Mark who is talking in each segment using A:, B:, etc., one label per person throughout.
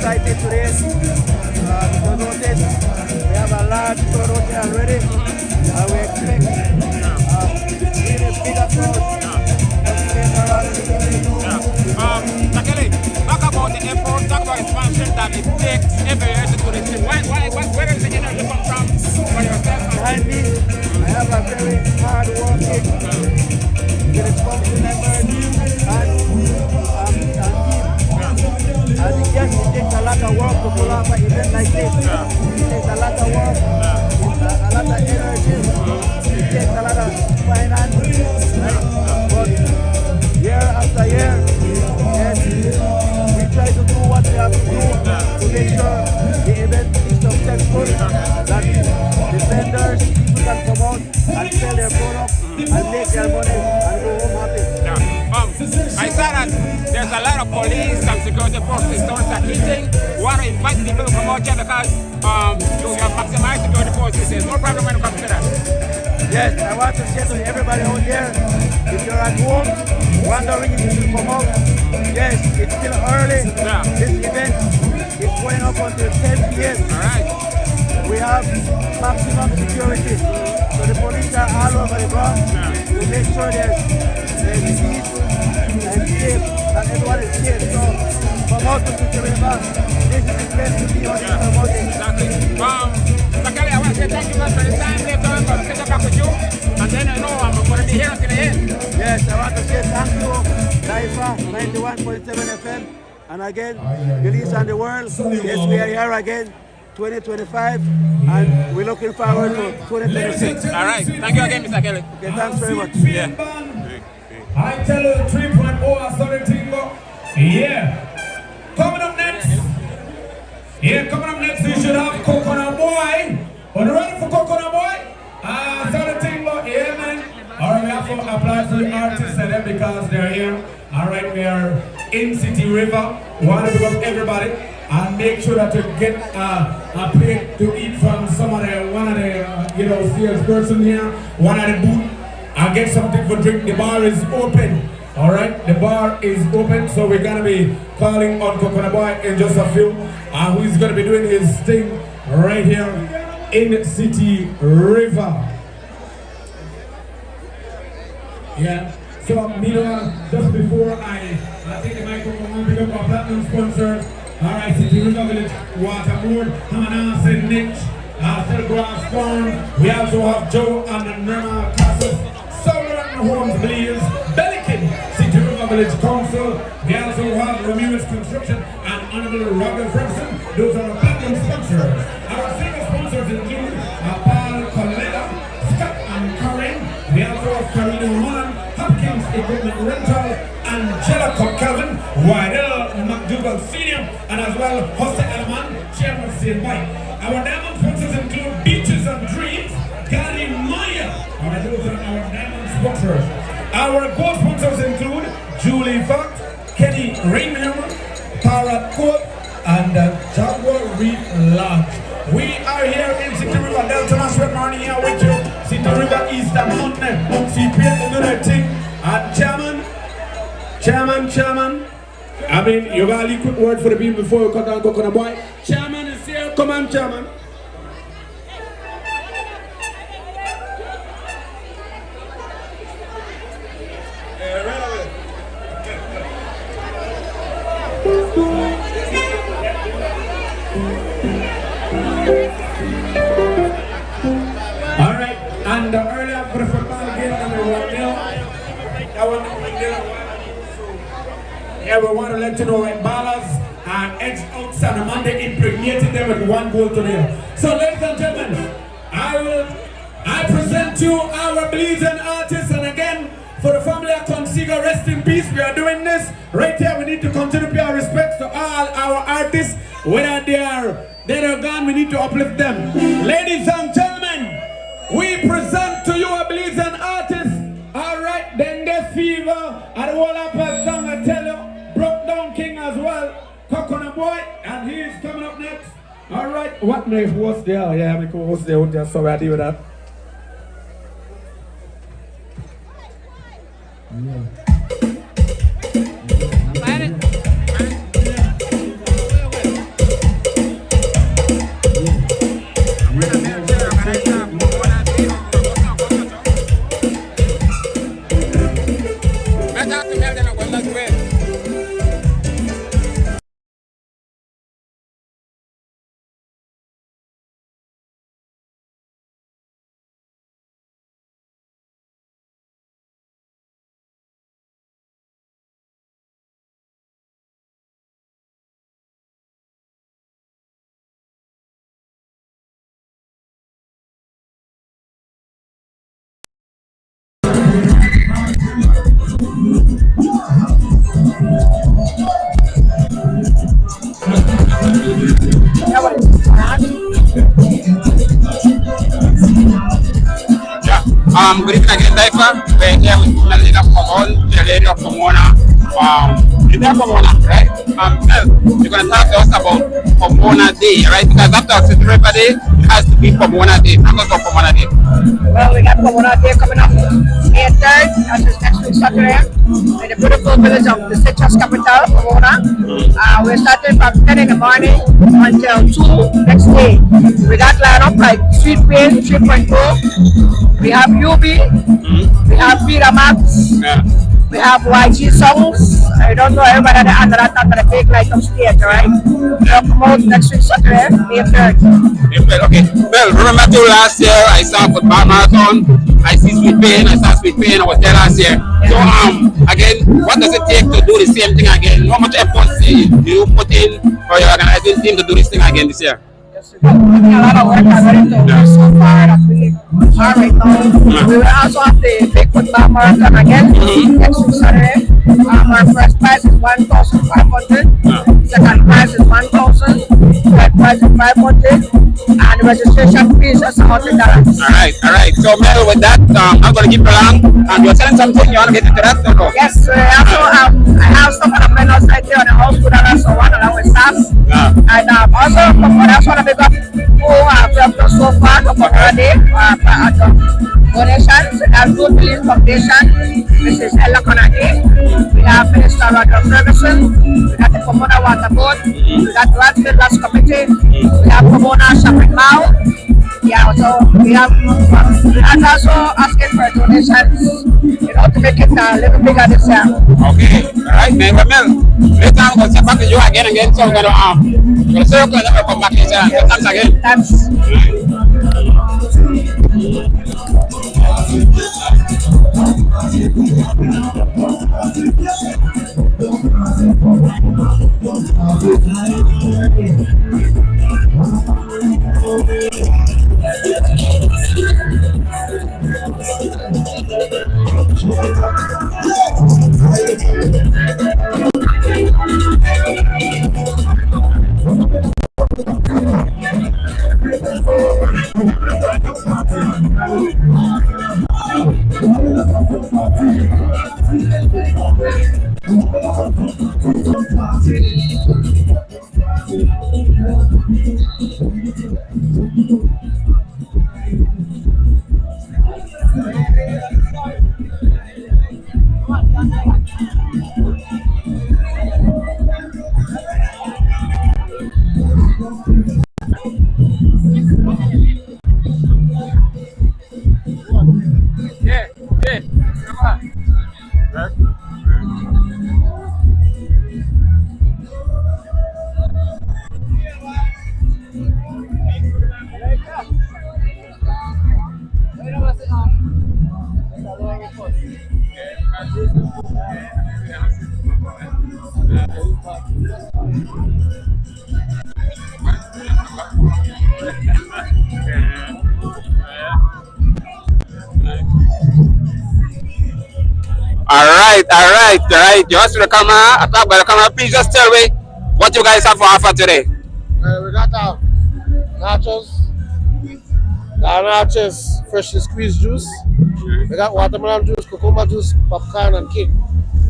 A: excited today. Because notice we have a large crowd out here already. We expect really bigger crowd.
B: Kelly, talk about the effort, talk about expansion that it takes every year to do this thing. Where does the energy come from for yourself?
A: Behind me, I have a very hard working, responsible members and team. And yes, it takes a lot of work to pull off an event like this. It takes a lot of work, a lot of energy, it takes a lot of finance, right? But year after year, yes, we try to do what we have to do to make sure the event is successful, that the vendors can come out and sell their products and make their money and go home happy.
B: I saw that there's a lot of police and security forces stores that hitting. We want to invite people to come out here because you have maximized security forces. There's no problem when it comes to that.
A: Yes, I want to say to everybody out there, if you're at home, wondering if you should come out, yes, it's still early. This event is going up until 10 p.m.
B: All right.
A: We have maximum security. So the police are all over the ground to make sure there's peace and safe, that everyone is safe. So come out to Sittee River. This is the place to be on this promoting.
B: Exactly. Kelly, I want to say thank you much for the time. Later on, I'll catch up with you. And then I know I'm going to be here until the end.
A: Yes, I want to say thank you, Lifa 91.7 FM. And again, Release on the World. Yes, we are here again, 2025. And we're looking forward to 2026.
B: All right. Thank you again, Mr. Kelly.
A: Okay, thanks very much.
B: Yeah.
C: I tell you 3.0 or something. Yeah. Coming up next. Yeah, coming up next, we should have Coconut Boy. Are you ready for Coconut Boy? Something. Yeah, man. All right, we have to apply to the artists and them because they're here. All right, we are in Sittee River. We want to pick up everybody and make sure that you get a plate to eat from one of the salesperson here, one of the booth. And get something for drink. The bar is open. Alright, the bar is open, so we're gonna be calling on Coconut Boy in just a few. Who's gonna be doing his thing right here in Sittee River. Yeah. So just before I take the microphone and pick up our platinum sponsors. Alright, Sittee River Village Waterboard, Hamana St. Nick, Telegraph Farm. We also have Joe and the Nirma Castle. Homes Blaze, Bellikin, Sittee River Village Council. We also have Ramirez Construction and Honorable Robin Ferguson. Those are our platinum sponsors. Our silver sponsors include Paul Coletta, Scott and Karen. We also have Karina Holland, Hopkins Equipment Rental, Angelica Calvin, Wydell McDougall Sr., and as well Jose Elman, Chairman of St. Mike. Our diamond sponsors include Beaches and Dreams, Gary Maya. Alright, those are our diamond sponsors. Our gold sponsors include Julie Fox, Kenny Rainham, Tara Court, and Jaguar Reef Lodge. We are here in Sittee River, Delta Nashville morning here with you. Sittee River Eastern Mountain. See people do their thing. And Chairman. I mean, you got a little quick word for the people before you cut down Coconut Boy. Chairman is here. Come on, Chairman. Alright, and earlier for the football game, yeah, we want to let you know when Ballers edged out San Monday, impregnated them with 1 goal to nil. So, ladies and gentlemen, I present you our bleeding artists, and again, for the family of Consigo, rest in peace. We are doing this right here. We need to continue to pay our respects to all our artists, whether they are dead or gone. We need to uplift them. Ladies and gentlemen, we present to you a bleeding artist. All right, then the fever and the whole of a song. I tell you, broke down king as well, Coconut Boy, and he is coming up next. All right, what my host there? Yeah, my co-host there. Sorry, I deal with that.
B: Good evening again, Difa. We're here with Melina Pomon, the lady of Pomona. Is that Pomona, right? You're going to talk to us about Pomona Day, right? Because after Sittee River Day, it has to be Pomona Day. Talk us about Pomona Day.
D: Well, we got Pomona Day coming up May 3rd, that is next week Saturday, in the beautiful village of the citrus capital, Pomona. We're starting from 10 in the morning until 2 next day. We got lineup like Sweet Pain 3.0, we have UB, we have Peter Max, we have YG songs. I don't know everybody under the big light of stage, right? They'll come out next week Saturday, May 3rd.
B: Okay. Well, remember too last year I saw football marathon. I see Sweet Pain. I saw Sweet Pain. I was there last year. So again, what does it take to do the same thing again? How much effort do you put in for your organizing team to do this thing again this year?
D: A lot of work already to go so far that we are right now. We will also have the big football marathon again next week Saturday. Our first prize is 1,500. Second prize is 1,000. Third prize is 500. And the registration fee is just $100.
B: All right. So Mel, with that, I'm going to keep along. And you're selling something. You want to get into that? No?
D: Yes, also I have some of the vendors right there on the house food and so on along with staff. And also I also want to pick up who have helped us so far to Pomona Day donations. We have Good Belief Foundation, Mrs. Ella Conaghy. We have Minister Roger Ferguson. We got the Pomona Water Board. We got Radfield Lost Committee. We have Pomona Shopping Mall. Yeah, so we have and also asking for donations, to make it a little bigger this year.
B: Okay, all right, man. Well, Mel, later I'm going to come back to you again. So we're going to circle and come back later. Thanks again.
D: Thanks.
B: All right. Just to the camera, I talk by the camera. Please just tell me what you guys have for offer today.
E: We got nachos, freshly squeezed juice. We got watermelon juice, cucumber juice, popcorn, and cake.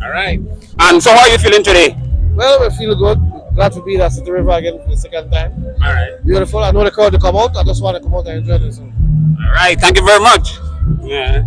B: All right. And so, how are you feeling today?
E: Well, we feel good. Glad to be at Sittee River again for the second time.
B: All right.
E: Beautiful. I know the crowd to come out. I just want to come out and enjoy this.
B: All right. Thank you very much. Yeah.